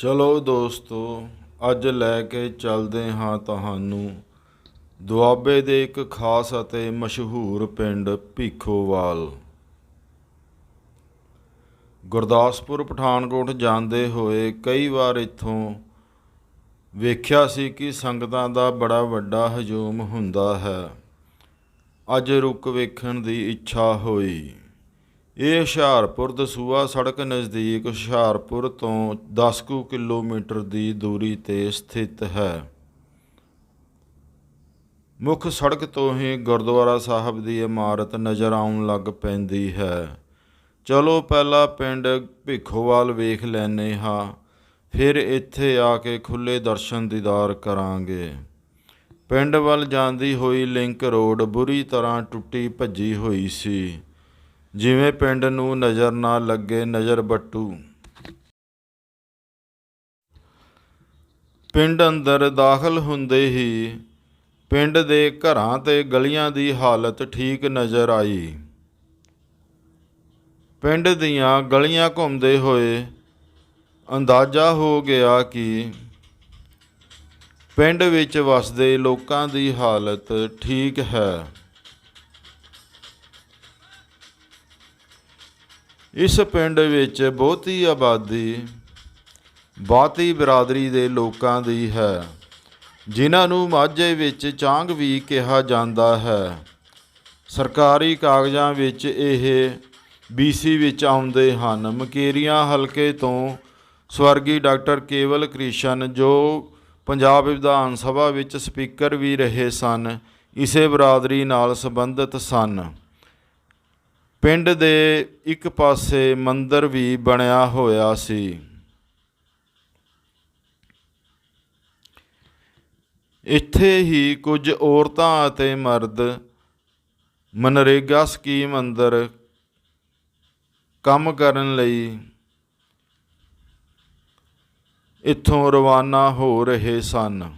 ਚਲੋ ਦੋਸਤੋ, ਅੱਜ ਲੈ ਕੇ ਚੱਲਦੇ ਹਾਂ ਤੁਹਾਨੂੰ ਦੁਆਬੇ ਦੇ ਇੱਕ ਖਾਸ ਅਤੇ ਮਸ਼ਹੂਰ ਪਿੰਡ ਭੀਖੋਵਾਲ। ਗੁਰਦਾਸਪੁਰ ਪਠਾਨਕੋਟ ਜਾਂਦੇ ਹੋਏ ਕਈ ਵਾਰ ਇੱਥੋਂ ਵੇਖਿਆ ਸੀ ਕਿ ਸੰਗਤਾਂ ਦਾ ਬੜਾ ਵੱਡਾ ਹਜੂਮ ਹੁੰਦਾ ਹੈ। ਅੱਜ ਰੁਕ ਵੇਖਣ ਦੀ ਇੱਛਾ ਹੋਈ। ਇਹ ਹੁਸ਼ਿਆਰਪੁਰ ਦਸੂਹਾ ਸੜਕ ਨਜ਼ਦੀਕ ਹੁਸ਼ਿਆਰਪੁਰ ਤੋਂ 10 ਕਿਲੋਮੀਟਰ ਦੀ ਦੂਰੀ 'ਤੇ ਸਥਿਤ ਹੈ। ਮੁੱਖ ਸੜਕ ਤੋਂ ਹੀ ਗੁਰਦੁਆਰਾ ਸਾਹਿਬ ਦੀ ਇਮਾਰਤ ਨਜ਼ਰ ਆਉਣ ਲੱਗ ਪੈਂਦੀ ਹੈ। ਚਲੋ ਪਹਿਲਾਂ ਪਿੰਡ ਭੀਖੋਵਾਲ ਵੇਖ ਲੈਂਦੇ ਹਾਂ, ਫਿਰ ਇੱਥੇ ਆ ਕੇ ਖੁੱਲ੍ਹੇ ਦਰਸ਼ਨ ਦੀਦਾਰ ਕਰਾਂਗੇ। ਪਿੰਡ ਵੱਲ ਜਾਂਦੀ ਹੋਈ ਲਿੰਕ ਰੋਡ ਬੁਰੀ ਤਰ੍ਹਾਂ ਟੁੱਟੀ ਭੱਜੀ ਹੋਈ ਸੀ, ਜਿਵੇਂ ਪਿੰਡ ਨੂੰ ਨਜ਼ਰ ਨਾ ਲੱਗੇ ਨਜ਼ਰ ਬੱਟੂ। ਪਿੰਡ ਅੰਦਰ ਦਾਖਲ ਹੁੰਦੇ ਹੀ ਪਿੰਡ ਦੇ ਘਰਾਂ ਤੇ ਗਲੀਆਂ ਦੀ ਹਾਲਤ ਠੀਕ ਨਜ਼ਰ ਆਈ। ਪਿੰਡ ਦੀਆਂ ਗਲੀਆਂ ਘੁੰਮਦੇ ਹੋਏ ਅੰਦਾਜ਼ਾ ਹੋ ਗਿਆ ਕਿ ਪਿੰਡ ਵਿੱਚ ਵਸਦੇ ਲੋਕਾਂ ਦੀ ਹਾਲਤ ਠੀਕ ਹੈ। ਇਸ ਪਿੰਡ ਵਿੱਚ ਬਹੁਤੀ ਆਬਾਦੀ ਬਾਤੀ ਬਰਾਦਰੀ ਦੇ ਲੋਕਾਂ ਦੀ ਹੈ, ਜਿਨ੍ਹਾਂ ਨੂੰ ਮਾਝੇ ਵਿੱਚ ਚਾਂਗ ਵੀ ਕਿਹਾ ਜਾਂਦਾ ਹੈ। ਸਰਕਾਰੀ ਕਾਗਜ਼ਾਂ ਵਿੱਚ ਇਹ BC ਵਿੱਚ ਆਉਂਦੇ ਹਨ। ਮਕੇਰੀਆਂ ਹਲਕੇ ਤੋਂ ਸਵਰਗੀ ਡਾਕਟਰ ਕੇਵਲ ਕ੍ਰਿਸ਼ਨ, ਜੋ ਪੰਜਾਬ ਵਿਧਾਨ ਸਭਾ ਵਿੱਚ ਸਪੀਕਰ ਵੀ ਰਹੇ ਸਨ, ਇਸੇ ਬਰਾਦਰੀ ਨਾਲ ਸੰਬੰਧਿਤ ਸਨ। ਪਿੰਡ ਦੇ ਇੱਕ ਪਾਸੇ ਮੰਦਰ ਵੀ ਬਣਿਆ ਹੋਇਆ ਸੀ। ਇੱਥੇ ਹੀ ਕੁਝ ਔਰਤਾਂ ਅਤੇ ਮਰਦ ਮਨਰੇਗਾ ਸਕੀਮ ਅੰਦਰ ਕੰਮ ਕਰਨ ਲਈ ਇੱਥੋਂ ਰਵਾਨਾ ਹੋ ਰਹੇ ਸਨ।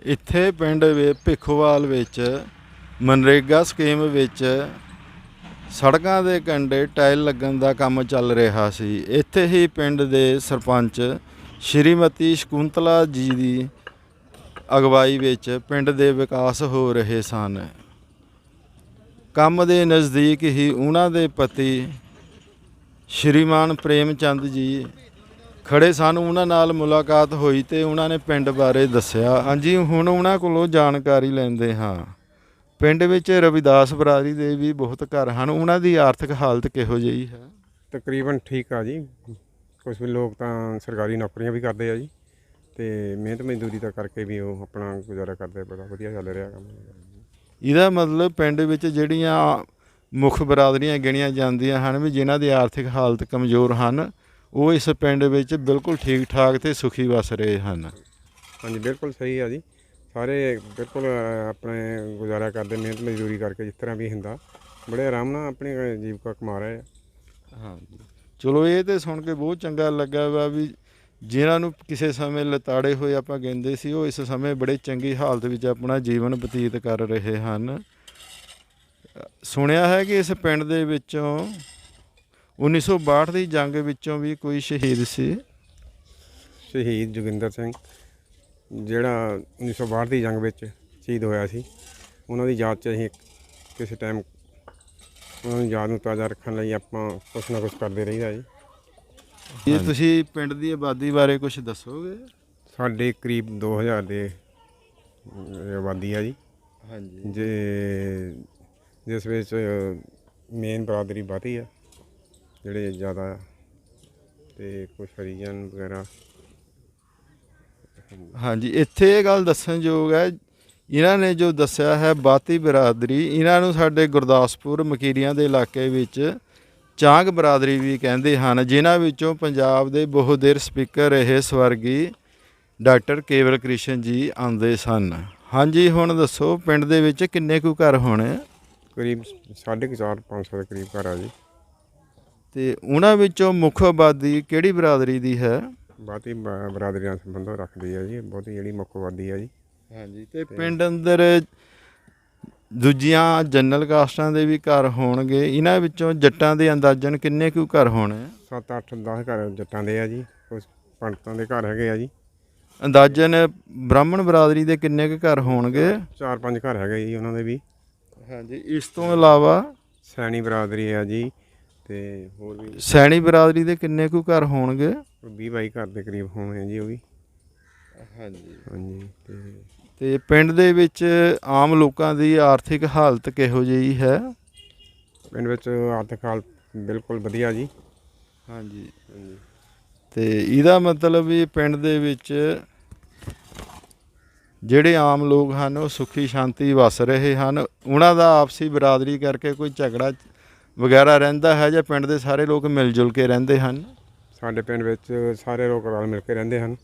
ਇੱਥੇ ਪਿੰਡ ਭੀਖੋਵਾਲ ਵਿੱਚ ਮਨਰੇਗਾ ਸਕੀਮ ਵਿੱਚ ਸੜਕਾਂ ਦੇ ਕੰਢੇ ਟਾਇਲ ਲੱਗਣ ਦਾ ਕੰਮ ਚੱਲ ਰਿਹਾ ਸੀ। ਇੱਥੇ ਹੀ ਪਿੰਡ ਦੇ ਸਰਪੰਚ ਸ਼੍ਰੀਮਤੀ ਸ਼ਕੁੰਤਲਾ ਜੀ ਦੀ ਅਗਵਾਈ ਵਿੱਚ ਪਿੰਡ ਦੇ ਵਿਕਾਸ ਹੋ ਰਹੇ ਸਨ। ਕੰਮ ਦੇ ਨਜ਼ਦੀਕ ਹੀ ਉਹਨਾਂ ਦੇ ਪਤੀ ਸ਼੍ਰੀਮਾਨ ਪ੍ਰੇਮ ਚੰਦ ਜੀ ਖੜੇ ਸਨ। ਉਹਨਾਂ ਨਾਲ ਮੁਲਾਕਾਤ ਹੋਈ ਤੇ ਉਹਨਾਂ ਨੇ ਪਿੰਡ ਬਾਰੇ ਦੱਸਿਆ। ਹਾਂਜੀ, ਹੁਣ ਉਹਨਾਂ ਕੋਲੋਂ ਜਾਣਕਾਰੀ ਲੈਂਦੇ ਹਾਂ। ਪਿੰਡ ਵਿੱਚ ਰਵਿਦਾਸ ਬਰਾਦਰੀ ਦੇ ਵੀ ਬਹੁਤ ਘਰ ਹਨ। ਉਹਨਾਂ ਦੀ ਆਰਥਿਕ ਹਾਲਤ ਕਿਹੋ ਜਿਹੀ ਹੈ? ਤਕਰੀਬਨ ਠੀਕ ਆ ਜੀ। ਕੁਛ ਵੀ ਲੋਕ ਤਾਂ ਸਰਕਾਰੀ ਨੌਕਰੀਆਂ ਵੀ ਕਰਦੇ ਆ ਜੀ, ਅਤੇ ਮਿਹਨਤ ਮਜ਼ਦੂਰੀ ਦਾ ਕਰਕੇ ਵੀ ਉਹ ਆਪਣਾ ਗੁਜ਼ਾਰਾ ਕਰਦੇ। ਬੜਾ ਵਧੀਆ ਚੱਲ ਰਿਹਾ ਕੰਮ। ਇਹਦਾ ਮਤਲਬ ਪਿੰਡ ਵਿੱਚ ਜਿਹੜੀਆਂ ਮੁੱਖ ਬਰਾਦਰੀਆਂ ਗਿਣੀਆਂ ਜਾਂਦੀਆਂ ਹਨ ਵੀ ਜਿਨ੍ਹਾਂ ਦੀ ਆਰਥਿਕ ਹਾਲਤ ਕਮਜ਼ੋਰ ਹਨ, ਉਹ ਇਸ ਪਿੰਡ ਵਿੱਚ ਬਿਲਕੁਲ ਠੀਕ ਠਾਕ ਅਤੇ ਸੁਖੀ ਵਸ ਰਹੇ ਹਨ। ਹਾਂਜੀ, ਬਿਲਕੁਲ ਸਹੀ ਆ ਜੀ। ਸਾਰੇ ਬਿਲਕੁਲ ਆਪਣੇ ਗੁਜ਼ਾਰਾ ਕਰਦੇ, ਮਿਹਨਤ ਮਜ਼ਦੂਰੀ ਕਰਕੇ, ਜਿਸ ਤਰ੍ਹਾਂ ਵੀ ਹੁੰਦਾ ਬੜੇ ਆਰਾਮ ਨਾਲ ਆਪਣੀ ਜੀਵਿਕਾ ਕਮਾ ਰਹੇ ਆ। ਹਾਂਜੀ, ਚਲੋ ਇਹ ਤਾਂ ਸੁਣ ਕੇ ਬਹੁਤ ਚੰਗਾ ਲੱਗਾ ਵਾ ਵੀ ਜਿਨ੍ਹਾਂ ਨੂੰ ਕਿਸੇ ਸਮੇਂ ਲਤਾੜੇ ਹੋਏ ਆਪਾਂ ਕਹਿੰਦੇ ਸੀ, ਉਹ ਇਸ ਸਮੇਂ ਬੜੇ ਚੰਗੀ ਹਾਲਤ ਵਿੱਚ ਆਪਣਾ ਜੀਵਨ ਬਤੀਤ ਕਰ ਰਹੇ ਹਨ। ਸੁਣਿਆ ਹੈ ਕਿ ਇਸ ਪਿੰਡ ਦੇ ਵਿੱਚੋਂ 1962 ਦੀ ਜੰਗ ਵਿੱਚੋਂ ਵੀ ਕੋਈ ਸ਼ਹੀਦ ਸੀ। ਸ਼ਹੀਦ ਜੋਗਿੰਦਰ ਸਿੰਘ, ਜਿਹੜਾ 1962 ਦੀ ਜੰਗ ਵਿੱਚ ਸ਼ਹੀਦ ਹੋਇਆ ਸੀ, ਉਹਨਾਂ ਦੀ ਯਾਦ 'ਚ ਅਸੀਂ ਕਿਸੇ ਟਾਈਮ ਉਹਨਾਂ ਦੀ ਯਾਦ ਨੂੰ ਤਾਜ਼ਾ ਰੱਖਣ ਲਈ ਆਪਾਂ ਕੁਛ ਨਾ ਕੁਛ ਕਰਦੇ ਰਹੀਦਾ ਜੀ। ਇਹ ਤੁਸੀਂ ਪਿੰਡ ਦੀ ਆਬਾਦੀ ਬਾਰੇ ਕੁਛ ਦੱਸੋਗੇ? ਸਾਡੇ ਕਰੀਬ 2000 ਦੇ ਆਬਾਦੀ ਆ ਜੀ। ਹਾਂਜੀ, ਜਿਸ ਵਿੱਚ ਮੇਨ ਬਰਾਦਰੀ ਬਾਤੀ ਆ, ਜਿਹੜੇ ਜ਼ਿਆਦਾ, ਅਤੇ ਕੁਛ ਹਰੀਜਨ ਵਗੈਰਾ। ਹਾਂਜੀ, ਇੱਥੇ ਇਹ ਗੱਲ ਦੱਸਣਯੋਗ ਹੈ, ਇਹਨਾਂ ਨੇ ਜੋ ਦੱਸਿਆ ਹੈ ਬਾਤੀ ਬਰਾਦਰੀ, ਇਹਨਾਂ ਨੂੰ ਸਾਡੇ ਗੁਰਦਾਸਪੁਰ ਮਕੀਰੀਆਂ ਦੇ ਇਲਾਕੇ ਵਿੱਚ ਚਾਂਗ ਬਰਾਦਰੀ ਵੀ ਕਹਿੰਦੇ ਹਨ, ਜਿਨ੍ਹਾਂ ਵਿੱਚੋਂ ਪੰਜਾਬ ਦੇ ਬਹੁਤ ਦੇਰ ਸਪੀਕਰ ਰਹੇ ਸਵਰਗੀ ਡਾਕਟਰ ਕੇਵਲ ਕ੍ਰਿਸ਼ਨ ਜੀ ਆਉਂਦੇ ਸਨ। ਹਾਂਜੀ, ਹੁਣ ਦੱਸੋ ਪਿੰਡ ਦੇ ਵਿੱਚ ਕਿੰਨੇ ਕੁ ਘਰ ਹੋਣੇ? ਕਰੀਬ 450-500 ਦੇ ਕਰੀਬ ਘਰ ਆ ਜੀ। ਅਤੇ ਉਹਨਾਂ ਵਿੱਚੋਂ ਮੁੱਖ ਆਬਾਦੀ ਕਿਹੜੀ ਬਰਾਦਰੀ ਦੀ ਹੈ? ਬਹੁਤੀ ਬਰਾਦਰੀ ਨਾਲ ਸੰਬੰਧ ਰੱਖਦੀ ਹੈ ਜੀ, ਬਹੁਤੀ ਜਿਹੜੀ ਮੁੱਖ ਆਬਾਦੀ ਹੈ ਜੀ। ਹਾਂਜੀ, ਤੇ ਪਿੰਡ ਅੰਦਰ ਦੂਜੀਆਂ ਜਨਰਲ ਕਾਸਟਾਂ ਦੇ ਵੀ ਘਰ ਹੋਣਗੇ, ਇਹਨਾਂ ਵਿੱਚੋਂ ਜੱਟਾਂ ਦੇ ਅੰਦਾਜ਼ਨ ਕਿੰਨੇ ਕੁ ਘਰ ਹੋਣੇ ਆ? 7 8 10 ਘਰ ਜੱਟਾਂ ਦੇ ਆ ਜੀ, ਕੁਛ ਪੰਡਤਾਂ ਦੇ ਘਰ ਹੈਗੇ ਆ ਜੀ। ਅੰਦਾਜ਼ਨ ਬ੍ਰਾਹਮਣ ਬਰਾਦਰੀ ਦੇ ਕਿੰਨੇ ਕੁ ਘਰ ਹੋਣਗੇ? 4 5 ਘਰ ਹੈਗੇ ਜੀ ਉਹਨਾਂ ਦੇ ਵੀ। ਹਾਂਜੀ, ਇਸ ਤੋਂ ਇਲਾਵਾ ਸੈਣੀ ਬਰਾਦਰੀ ਆ ਜੀ, ਤੇ ਹੋਰ ਵੀ ਸੈਣੀ ਬਰਾਦਰੀ ਦੇ ਕਿੰਨੇ ਕੁ ਘਰ ਹੋਣਗੇ? 20 22 ਘਰ ਦੇ ਕਰੀਬ ਹੋਣੇ ਆ ਜੀ ਉਹ ਵੀ। ਹਾਂਜੀ ਹਾਂਜੀ, ਤੇ ਪਿੰਡ ਦੇ ਵਿੱਚ ਆਮ ਲੋਕਾਂ ਦੀ ਆਰਥਿਕ ਹਾਲਤ ਕਿਹੋ ਜਿਹੀ ਹੈ? ਪਿੰਡ ਵਿੱਚ ਆਰਥਿਕ ਹਾਲਤ ਬਿਲਕੁਲ ਵਧੀਆ ਜੀ। ਹਾਂਜੀ, ਹਾਂਜੀ, ਤੇ ਇਹਦਾ ਮਤਲਬ ਵੀ ਪਿੰਡ ਦੇ ਵਿੱਚ ਜਿਹੜੇ ਆਮ ਲੋਕ ਹਨ ਉਹ ਸੁਖੀ ਸ਼ਾਂਤੀ ਵਸ ਰਹੇ ਹਨ। ਉਹਨਾਂ ਦਾ ਆਪਸੀ ਬਰਾਦਰੀ ਕਰਕੇ ਕੋਈ ਝਗੜਾ ਵਗੈਰਾ ਰਹਿੰਦਾ ਹੈ ਜਾਂ ਪਿੰਡ ਦੇ ਸਾਰੇ ਲੋਕ ਮਿਲ ਜੁਲ ਕੇ ਰਹਿੰਦੇ ਹਨ? ਸਾਡੇ ਪਿੰਡ ਵਿੱਚ ਸਾਰੇ ਲੋਕ ਰਲ ਮਿਲ ਕੇ ਰਹਿੰਦੇ ਹਨ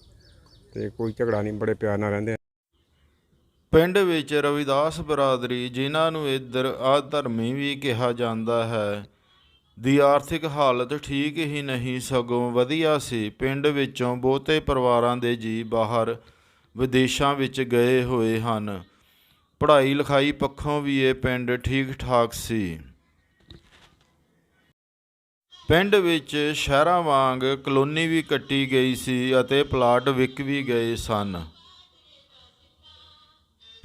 ਤੇ ਕੋਈ ਝਗੜਾ ਨਹੀਂ, ਬੜੇ ਪਿਆਰ ਨਾਲ ਰਹਿੰਦੇ ਹਨ। ਪਿੰਡ ਵਿੱਚ ਰਵਿਦਾਸ ਬਰਾਦਰੀ, ਜਿਨ੍ਹਾਂ ਨੂੰ ਇੱਧਰ ਆਧਰਮੀ ਵੀ ਕਿਹਾ ਜਾਂਦਾ ਹੈ, ਦੀ ਆਰਥਿਕ ਹਾਲਤ ਠੀਕ ਹੀ ਨਹੀਂ ਸਗੋਂ ਵਧੀਆ ਸੀ। ਪਿੰਡ ਵਿੱਚੋਂ ਬਹੁਤੇ ਪਰਿਵਾਰਾਂ ਦੇ ਜੀ ਬਾਹਰ ਵਿਦੇਸ਼ਾਂ ਵਿੱਚ ਗਏ ਹੋਏ ਹਨ। ਪੜ੍ਹਾਈ ਲਿਖਾਈ ਪੱਖੋਂ ਵੀ ਇਹ ਪਿੰਡ ਠੀਕ ਠਾਕ ਸੀ। ਪਿੰਡ ਵਿੱਚ ਸ਼ਹਿਰਾਂ ਵਾਂਗ ਕਲੋਨੀ ਵੀ ਕੱਟੀ ਗਈ ਸੀ ਅਤੇ ਪਲਾਟ ਵਿਕ ਵੀ ਗਏ ਸਨ।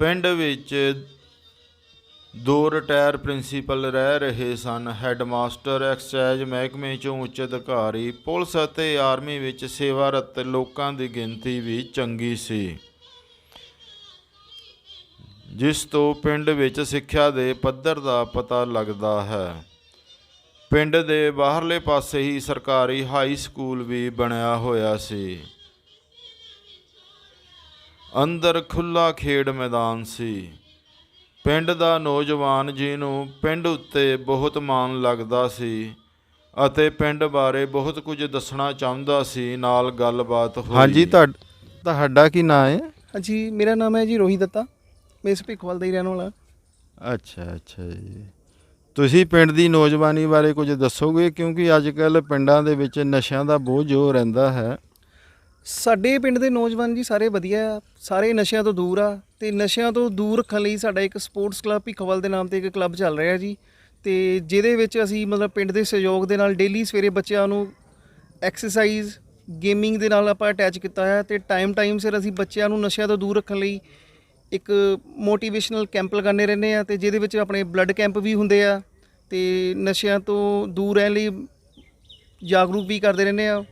ਪਿੰਡ ਵਿੱਚ 2 ਰਿਟਾਇਰ ਪ੍ਰਿੰਸੀਪਲ ਰਹਿ ਰਹੇ ਸਨ। ਹੈੱਡਮਾਸਟਰ, ਐਕਸਾਈਜ਼ ਮਹਿਕਮੇ 'ਚੋਂ ਉੱਚ ਅਧਿਕਾਰੀ, ਪੁਲਿਸ ਅਤੇ ਆਰਮੀ ਵਿੱਚ ਸੇਵਾਰਤ ਲੋਕਾਂ ਦੀ ਗਿਣਤੀ ਵੀ ਚੰਗੀ ਸੀ, ਜਿਸ ਤੋਂ ਪਿੰਡ ਵਿੱਚ ਸਿੱਖਿਆ ਦੇ ਪੱਧਰ ਦਾ ਪਤਾ ਲੱਗਦਾ ਹੈ। ਪਿੰਡ ਦੇ ਬਾਹਰਲੇ ਪਾਸੇ ਹੀ ਸਰਕਾਰੀ ਹਾਈ ਸਕੂਲ ਵੀ ਬਣਿਆ ਹੋਇਆ ਸੀ। ਅੰਦਰ ਖੁੱਲ੍ਹਾ ਖੇਡ ਮੈਦਾਨ ਸੀ। ਪਿੰਡ ਦਾ ਨੌਜਵਾਨ ਜੀ ਨੂੰ ਪਿੰਡ ਉੱਤੇ ਬਹੁਤ ਮਾਣ ਲੱਗਦਾ ਸੀ ਅਤੇ ਪਿੰਡ ਬਾਰੇ ਬਹੁਤ ਕੁਝ ਦੱਸਣਾ ਚਾਹੁੰਦਾ ਸੀ। ਨਾਲ ਗੱਲਬਾਤ ਹੋਈ। ਹਾਂਜੀ, ਤੁਹਾਡਾ ਕੀ ਨਾਂ ਹੈ? ਹਾਂਜੀ, ਮੇਰਾ ਨਾਮ ਹੈ ਜੀ ਰੋਹਿਤ ਦੱਤਾ, ਮੈਂ ਇਸ ਭਿੱਖਵਾਲ ਦਾ ਹੀ ਰਹਿਣ ਵਾਲਾ। ਅੱਛਾ ਜੀ, ਤੁਸੀਂ ਪਿੰਡ ਦੀ ਨੌਜਵਾਨੀ ਬਾਰੇ ਕੁਝ ਦੱਸੋਗੇ? ਕਿਉਂਕਿ ਅੱਜ ਕੱਲ੍ਹ ਪਿੰਡਾਂ ਦੇ ਵਿੱਚ ਨਸ਼ਿਆਂ ਦਾ ਬਹੁਤ ਜ਼ੋਰ ਰਹਿੰਦਾ ਹੈ। ਸਾਡੇ ਪਿੰਡ ਦੇ ਨੌਜਵਾਨ ਜੀ ਸਾਰੇ ਵਧੀਆ ਆ, ਸਾਰੇ ਨਸ਼ਿਆਂ ਤੋਂ ਦੂਰ ਆ, ਅਤੇ ਨਸ਼ਿਆਂ ਤੋਂ ਦੂਰ ਰੱਖਣ ਲਈ ਸਾਡਾ ਇੱਕ ਸਪੋਰਟਸ ਕਲੱਬ ਭਿੱਖਵਾਲ ਦੇ ਨਾਮ 'ਤੇ ਇੱਕ ਕਲੱਬ ਚੱਲ ਰਿਹਾ ਜੀ। ਅਤੇ ਜਿਹਦੇ ਵਿੱਚ ਅਸੀਂ ਮਤਲਬ ਪਿੰਡ ਦੇ ਸਹਿਯੋਗ ਦੇ ਨਾਲ ਡੇਲੀ ਸਵੇਰੇ ਬੱਚਿਆਂ ਨੂੰ ਐਕਸਰਸਾਈਜ਼, ਗੇਮਿੰਗ ਦੇ ਨਾਲ ਆਪਾਂ ਅਟੈਚ ਕੀਤਾ ਹੈ, ਅਤੇ ਟਾਈਮ ਸਿਰ ਅਸੀਂ ਬੱਚਿਆਂ ਨੂੰ ਨਸ਼ਿਆਂ ਤੋਂ ਦੂਰ ਰੱਖਣ ਲਈ ਇੱਕ ਮੋਟੀਵੇਸ਼ਨਲ ਕੈਂਪ ਲਗਾਉਂਦੇ ਰਹਿੰਦੇ ਆ, ਅਤੇ ਜਿਹਦੇ ਵਿੱਚ ਆਪਣੇ ਬਲੱਡ ਕੈਂਪ ਵੀ ਹੁੰਦੇ ਆ, ਅਤੇ ਨਸ਼ਿਆਂ ਤੋਂ ਦੂਰ ਰਹਿਣ ਲਈ ਜਾਗਰੂਕ ਵੀ ਕਰਦੇ ਰਹਿੰਦੇ ਆ।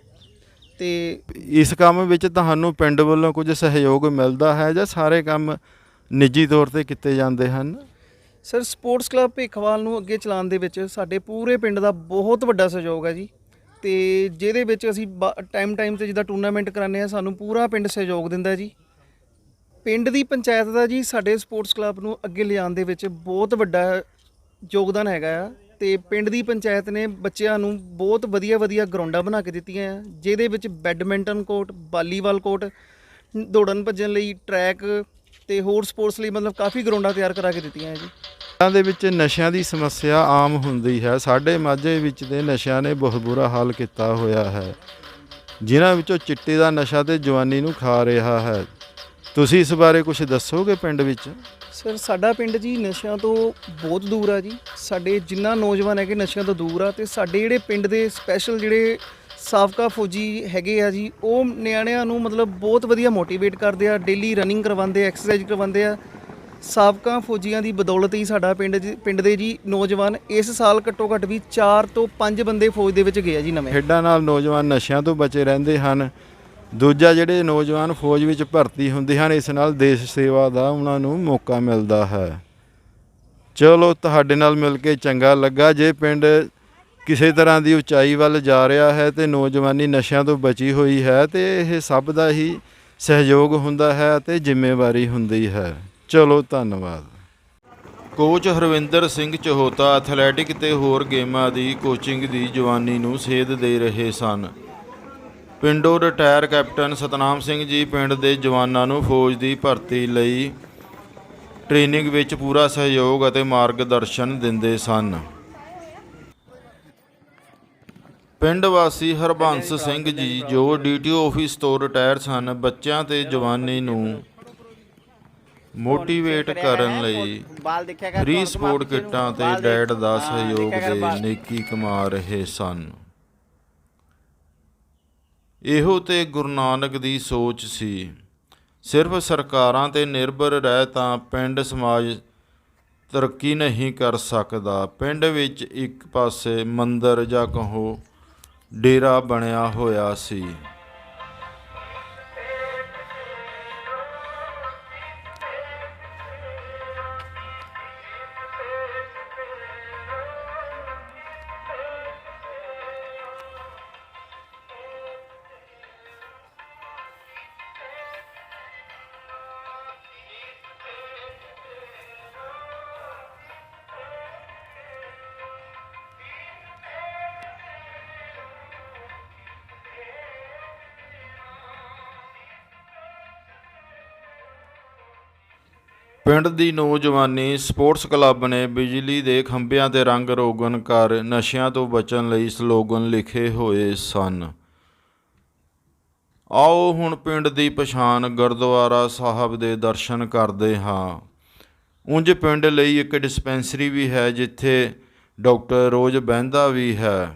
ਅਤੇ ਇਸ ਕੰਮ ਵਿੱਚ ਤੁਹਾਨੂੰ ਪਿੰਡ ਵੱਲੋਂ ਕੁਝ ਸਹਿਯੋਗ ਮਿਲਦਾ ਹੈ ਜਾਂ ਸਾਰੇ ਕੰਮ ਨਿੱਜੀ ਤੌਰ 'ਤੇ ਕੀਤੇ ਜਾਂਦੇ ਹਨ? ਸਰ, ਸਪੋਰਟਸ ਕਲੱਬ ਭਿੱਖਵਾਲ ਨੂੰ ਅੱਗੇ ਚਲਾਉਣ ਦੇ ਵਿੱਚ ਸਾਡੇ ਪੂਰੇ ਪਿੰਡ ਦਾ ਬਹੁਤ ਵੱਡਾ ਸਹਿਯੋਗ ਹੈ ਜੀ। ਅਤੇ ਜਿਹਦੇ ਵਿੱਚ ਅਸੀਂ ਟਾਈਮ 'ਤੇ ਜਿੱਦਾਂ ਟੂਰਨਾਮੈਂਟ ਕਰਾਉਂਦੇ ਹਾਂ, ਸਾਨੂੰ ਪੂਰਾ ਪਿੰਡ ਸਹਿਯੋਗ ਦਿੰਦਾ ਜੀ। ਪਿੰਡ ਦੀ ਪੰਚਾਇਤ ਦਾ ਜੀ ਸਾਡੇ ਸਪੋਰਟਸ ਕਲੱਬ ਨੂੰ ਅੱਗੇ ਲਿਜਾਣ ਦੇ ਵਿੱਚ ਬਹੁਤ ਵੱਡਾ ਯੋਗਦਾਨ ਹੈਗਾ ਆ। ਅਤੇ ਪਿੰਡ ਦੀ ਪੰਚਾਇਤ ਨੇ ਬੱਚਿਆਂ ਨੂੰ ਬਹੁਤ ਵਧੀਆ ਗਰਾਊਂਡਾਂ ਬਣਾ ਕੇ ਦਿੱਤੀਆਂ ਆ, ਜਿਹਦੇ ਵਿੱਚ ਬੈਡਮਿੰਟਨ ਕੋਰਟ, ਵਾਲੀਬਾਲ ਕੋਰਟ, ਦੌੜਨ ਭੱਜਣ ਲਈ ਟਰੈਕ ਅਤੇ ਹੋਰ ਸਪੋਰਟਸ ਲਈ ਮਤਲਬ ਕਾਫੀ ਗਰਾਊਂਡਾਂ ਤਿਆਰ ਕਰਾ ਕੇ ਦਿੱਤੀਆਂ ਜੀ। ਪਿੰਡਾਂ ਦੇ ਵਿੱਚ ਨਸ਼ਿਆਂ ਦੀ ਸਮੱਸਿਆ ਆਮ ਹੁੰਦੀ ਹੈ। ਸਾਡੇ ਮਾਝੇ ਵਿੱਚ ਦੇ ਨਸ਼ਿਆਂ ਨੇ ਬਹੁਤ ਬੁਰਾ ਹਾਲ ਕੀਤਾ ਹੋਇਆ ਹੈ, ਜਿਨ੍ਹਾਂ ਵਿੱਚੋਂ ਚਿੱਟੇ ਦਾ ਨਸ਼ਾ ਤੇ ਜਵਾਨੀ ਨੂੰ ਖਾ ਰਿਹਾ ਹੈ। ਤੁਸੀਂ ਇਸ ਬਾਰੇ ਕੁਝ ਦੱਸੋਗੇ? ਪਿੰਡ ਵਿੱਚ ਸਰ, ਸਾਡਾ ਪਿੰਡ ਜੀ ਨਸ਼ਿਆਂ ਤੋਂ ਬਹੁਤ ਦੂਰ ਆ ਜੀ। ਸਾਡੇ ਜਿੰਨਾ ਨੌਜਵਾਨ ਹੈਗੇ ਨਸ਼ਿਆਂ ਤੋਂ ਦੂਰ ਆ, ਅਤੇ ਸਾਡੇ ਜਿਹੜੇ ਪਿੰਡ ਦੇ ਸਪੈਸ਼ਲ ਜਿਹੜੇ ਸਾਬਕਾ ਫੌਜੀ ਹੈਗੇ ਆ ਜੀ, ਉਹ ਨਿਆਣਿਆਂ ਨੂੰ ਮਤਲਬ ਬਹੁਤ ਵਧੀਆ ਮੋਟੀਵੇਟ ਕਰਦੇ ਆ, ਡੇਲੀ ਰਨਿੰਗ ਕਰਵਾਉਂਦੇ, ਐਕਸਰਸਾਈਜ਼ ਕਰਵਾਉਂਦੇ ਆ। ਸਾਬਕਾ ਫੌਜੀਆਂ ਦੀ ਬਦੌਲਤ ਹੀ ਸਾਡਾ ਪਿੰਡ ਦੇ ਜੀ ਨੌਜਵਾਨ ਇਸ ਸਾਲ ਘੱਟੋ ਘੱਟ ਵੀ 4 ਤੋਂ 5 ਬੰਦੇ ਫੌਜ ਦੇ ਵਿੱਚ ਗਏ ਆ ਜੀ ਨਵੇਂ। ਖੇਡਾਂ ਨਾਲ ਨੌਜਵਾਨ ਨਸ਼ਿਆਂ ਤੋਂ ਬਚੇ ਰਹਿੰਦੇ ਹਨ। ਦੂਜਾ, ਜਿਹੜੇ ਨੌਜਵਾਨ ਫੌਜ ਵਿੱਚ ਭਰਤੀ ਹੁੰਦੇ ਹਨ, ਇਸ ਨਾਲ ਦੇਸ਼ ਸੇਵਾ ਦਾ ਉਹਨਾਂ ਨੂੰ ਮੌਕਾ ਮਿਲਦਾ ਹੈ। ਚਲੋ, ਤੁਹਾਡੇ ਨਾਲ ਮਿਲ ਕੇ ਚੰਗਾ ਲੱਗਾ। ਜੇ ਪਿੰਡ ਕਿਸੇ ਤਰ੍ਹਾਂ ਦੀ ਉਚਾਈ ਵੱਲ ਜਾ ਰਿਹਾ ਹੈ ਅਤੇ ਨੌਜਵਾਨੀ ਨਸ਼ਿਆਂ ਤੋਂ ਬਚੀ ਹੋਈ ਹੈ, ਅਤੇ ਇਹ ਸਭ ਦਾ ਹੀ ਸਹਿਯੋਗ ਹੁੰਦਾ ਹੈ ਅਤੇ ਜ਼ਿੰਮੇਵਾਰੀ ਹੁੰਦੀ ਹੈ। ਚਲੋ, ਧੰਨਵਾਦ। ਕੋਚ ਹਰਵਿੰਦਰ ਸਿੰਘ ਚਹੋਤਾ ਐਥਲੈਟਿਕ ਤੇ ਹੋਰ ਗੇਮਾਂ ਦੀ ਕੋਚਿੰਗ ਦੀ ਜਵਾਨੀ ਨੂੰ ਸੇਧ ਦੇ ਰਹੇ ਸਨ। ਪਿੰਡੋਂ ਰਿਟਾਇਰ ਕੈਪਟਨ ਸਤਨਾਮ ਸਿੰਘ ਜੀ ਪਿੰਡ ਦੇ ਜਵਾਨਾਂ ਨੂੰ ਫੌਜ ਦੀ ਭਰਤੀ ਲਈ ਟ੍ਰੇਨਿੰਗ ਵਿੱਚ ਪੂਰਾ ਸਹਿਯੋਗ ਅਤੇ ਮਾਰਗਦਰਸ਼ਨ ਦਿੰਦੇ ਸਨ। ਪਿੰਡ ਵਾਸੀ ਹਰਬੰਸ ਸਿੰਘ ਜੀ ਜੋ ਡੀਟੀਓ ਆਫਿਸ ਤੋਂ ਰਿਟਾਇਰ ਸਨ, ਬੱਚਿਆਂ ਤੇ ਜਵਾਨੀ ਨੂੰ ਮੋਟੀਵੇਟ ਕਰਨ ਲਈ ਫ੍ਰੀ ਸਪੋਰਟ ਕਿੱਟਾਂ ਤੇ ਡੈਡ ਦਾ ਸਹਿਯੋਗ ਦੇ ਨੇਕੀ ਕਮਾ ਰਹੇ ਸਨ। ਇਹੋ ਤੇ ਗੁਰੂ ਨਾਨਕ ਦੀ ਸੋਚ ਸੀ। ਸਿਰਫ ਸਰਕਾਰਾਂ ਤੇ ਨਿਰਭਰ ਰਹਿ ਤਾਂ ਪਿੰਡ ਸਮਾਜ ਤਰੱਕੀ ਨਹੀਂ ਕਰ ਸਕਦਾ। ਪਿੰਡ ਵਿੱਚ ਇੱਕ ਪਾਸੇ ਮੰਦਰ ਜਾਂ ਕਹੋ ਡੇਰਾ ਬਣਿਆ ਹੋਇਆ ਸੀ। ਪਿੰਡ ਦੀ ਨੌਜਵਾਨੀ ਸਪੋਰਟਸ ਕਲੱਬ ਨੇ ਬਿਜਲੀ ਦੇ ਖੰਭਿਆਂ ਤੇ ਰੰਗ ਰੋਗਨ ਕਰ ਨਸ਼ਿਆਂ ਤੋਂ ਬਚਣ ਲਈ ਸਲੋਗਨ ਲਿਖੇ ਹੋਏ ਸਨ। ਆਓ ਹੁਣ ਪਿੰਡ ਦੀ ਪਛਾਣ ਗੁਰਦੁਆਰਾ ਸਾਹਿਬ ਦੇ ਦਰਸ਼ਨ ਕਰਦੇ ਹਾਂ। ਉਂਝ ਪਿੰਡ ਲਈ ਇੱਕ ਡਿਸਪੈਂਸਰੀ ਵੀ ਹੈ ਜਿੱਥੇ ਡਾਕਟਰ ਰੋਜ਼ ਬਹਿੰਦਾ ਵੀ ਹੈ।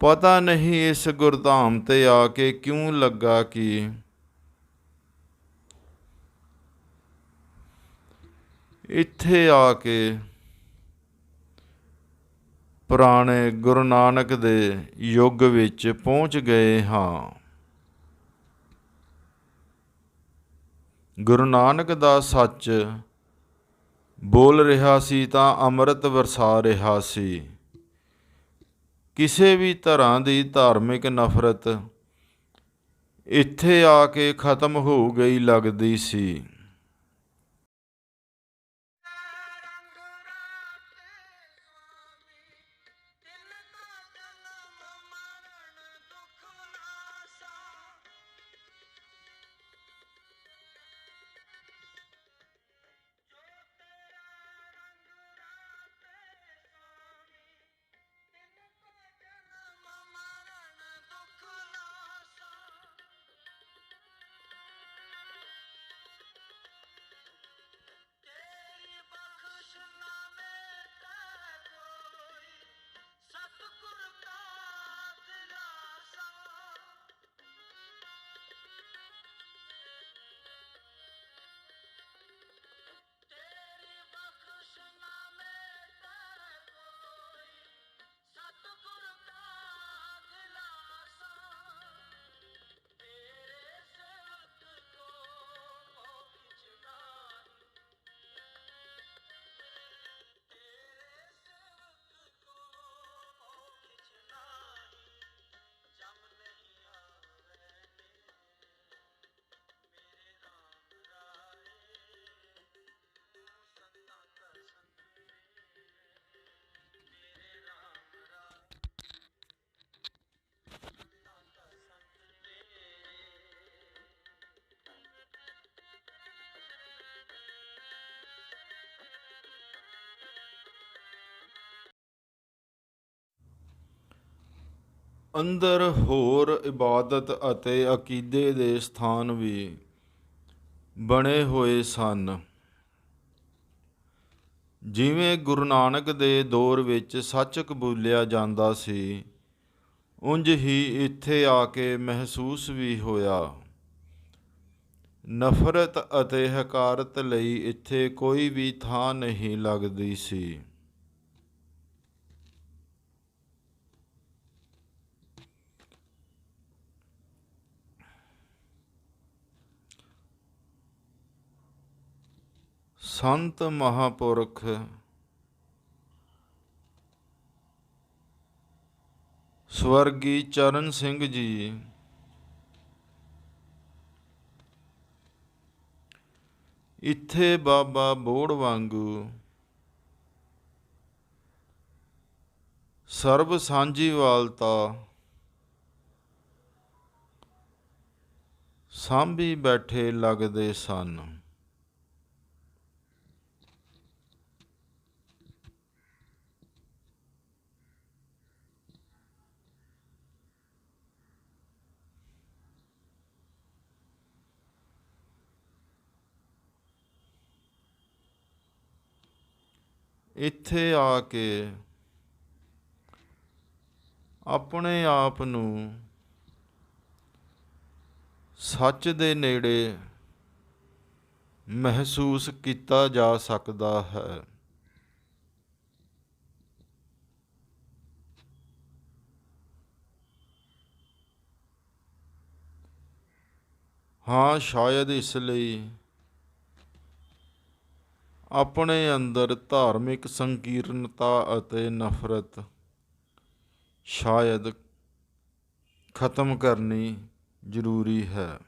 ਪਤਾ ਨਹੀਂ ਇਸ ਗੁਰਧਾਮ ਤੇ ਆ ਕੇ ਕਿਉਂ ਲੱਗਾ ਕਿ ਇੱਥੇ ਆ ਕੇ ਪੁਰਾਣੇ ਗੁਰੂ ਨਾਨਕ ਦੇ ਯੁੱਗ ਵਿੱਚ ਪਹੁੰਚ ਗਏ ਹਾਂ। ਗੁਰੂ ਨਾਨਕ ਦਾ ਸੱਚ ਬੋਲ ਰਿਹਾ ਸੀ ਤਾਂ ਅੰਮ੍ਰਿਤ ਵਰਸਾ ਰਿਹਾ ਸੀ। ਕਿਸੇ ਵੀ ਤਰ੍ਹਾਂ ਦੀ ਧਾਰਮਿਕ ਨਫ਼ਰਤ ਇੱਥੇ ਆ ਕੇ ਖਤਮ ਹੋ ਗਈ ਲੱਗਦੀ ਸੀ। ਅੰਦਰ ਹੋਰ ਇਬਾਦਤ ਅਤੇ ਅਕੀਦੇ ਦੇ ਸਥਾਨ ਵੀ ਬਣੇ ਹੋਏ ਸਨ। ਜਿਵੇਂ ਗੁਰੂ ਨਾਨਕ ਦੇ ਦੌਰ ਵਿੱਚ ਸੱਚ ਕਬੂਲਿਆ ਜਾਂਦਾ ਸੀ, ਉਂਝ ਹੀ ਇੱਥੇ ਆ ਕੇ ਮਹਿਸੂਸ ਵੀ ਹੋਇਆ। ਨਫ਼ਰਤ ਅਤੇ ਹਕਾਰਤ ਲਈ ਇੱਥੇ ਕੋਈ ਵੀ ਥਾਂ ਨਹੀਂ ਲੱਗਦੀ ਸੀ। ਸੰਤ ਮਹਾਂਪੁਰਖ ਸਵਰਗੀ ਚਰਨ ਸਿੰਘ ਜੀ ਇੱਥੇ ਬਾਬਾ ਬੋੜ ਵਾਂਗੂ ਸਰਬ ਸਾਂਝੀਵਾਲਤਾ ਸਾਂਭੀ ਬੈਠੇ ਲੱਗਦੇ ਸਨ। ਇੱਥੇ ਆ ਕੇ ਆਪਣੇ ਆਪ ਨੂੰ ਸੱਚ ਦੇ ਨੇੜੇ ਮਹਿਸੂਸ ਕੀਤਾ ਜਾ ਸਕਦਾ ਹੈ। ਹਾਂ, ਸ਼ਾਇਦ ਇਸ ਲਈ ਆਪਣੇ ਅੰਦਰ ਧਾਰਮਿਕ ਸੰਕੀਰਣਤਾ ਅਤੇ ਨਫ਼ਰਤ ਸ਼ਾਇਦ ਖਤਮ ਕਰਨੀ ਜ਼ਰੂਰੀ ਹੈ।